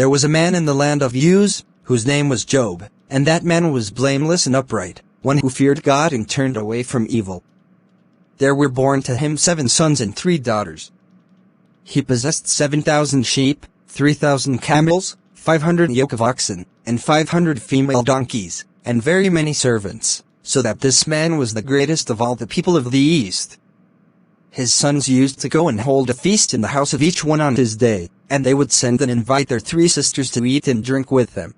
There was a man in the land of Uz, whose name was Job, and that man was blameless and upright, one who feared God and turned away from evil. There were born to him 7 sons and 3 daughters. He possessed 7,000 sheep, 3,000 camels, 500 yoke of oxen, and 500 female donkeys, and very many servants, so that this man was the greatest of all the people of the East. His sons used to go and hold a feast in the house of each one on his day, and they would send and invite their 3 sisters to eat and drink with them.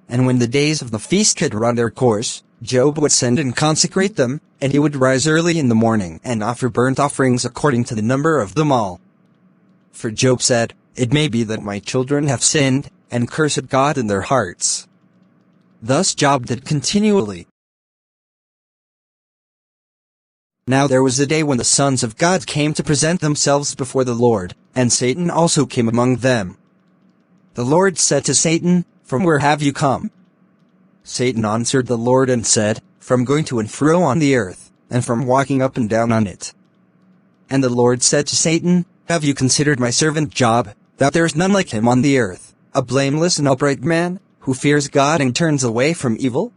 And when the days of the feast had run their course, Job would send and consecrate them, and he would rise early in the morning and offer burnt offerings according to the number of them all. For Job said, "It may be that my children have sinned, and cursed God in their hearts." Thus Job did continually. Now there was a day when the sons of God came to present themselves before the Lord, and Satan also came among them. The Lord said to Satan, "From where have you come?" Satan answered the Lord and said, "From going to and fro on the earth, and from walking up and down on it." And the Lord said to Satan, "Have you considered my servant Job, that there is none like him on the earth, a blameless and upright man, who fears God and turns away from evil?"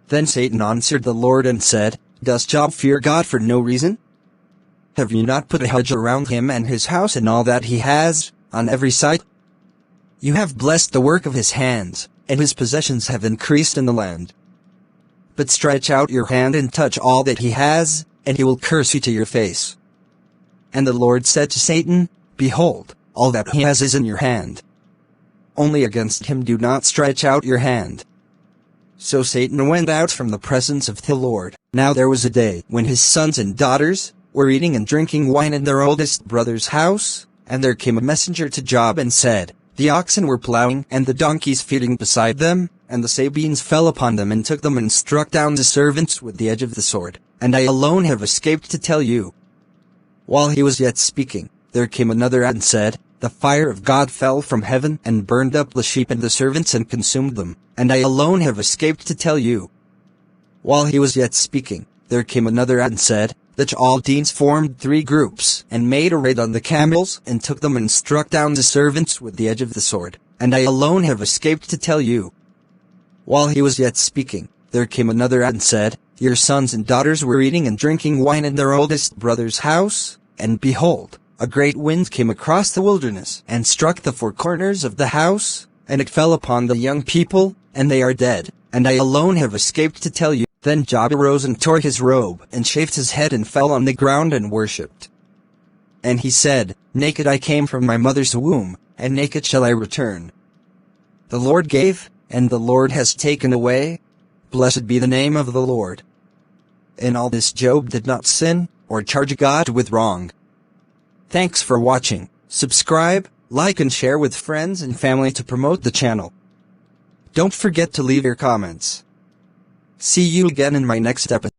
Then Satan answered the Lord and said, "Does Job fear God for no reason? Have you not put a hedge around him and his house and all that he has, on every side? You have blessed the work of his hands, and his possessions have increased in the land. But stretch out your hand and touch all that he has, and he will curse you to your face." And the Lord said to Satan, "Behold, all that he has is in your hand. Only against him do not stretch out your hand." So Satan went out from the presence of the Lord. Now there was a day when his sons and daughters were eating and drinking wine in their oldest brother's house, and there came a messenger to Job and said, "The oxen were plowing and the donkeys feeding beside them, and the Sabines fell upon them and took them and struck down the servants with the edge of the sword, and I alone have escaped to tell you." While he was yet speaking, there came another and said, "The fire of God fell from heaven and burned up the sheep and the servants and consumed them, and I alone have escaped to tell you." While he was yet speaking, there came another and said, "The Chaldeans formed 3 groups and made a raid on the camels and took them and struck down the servants with the edge of the sword, and I alone have escaped to tell you." While he was yet speaking, there came another and said, "Your sons and daughters were eating and drinking wine in their oldest brother's house, and behold, a great wind came across the wilderness and struck the 4 corners of the house, and it fell upon the young people, and they are dead, and I alone have escaped to tell you." Then Job arose and tore his robe and shaved his head and fell on the ground and worshipped. And he said, "Naked I came from my mother's womb, and naked shall I return. The Lord gave, and the Lord has taken away. Blessed be the name of the Lord." In all this Job did not sin, or charge God with wrong. Thanks for watching. Subscribe, like and share with friends and family to promote the channel. Don't forget to leave your comments. See you again in my next episode.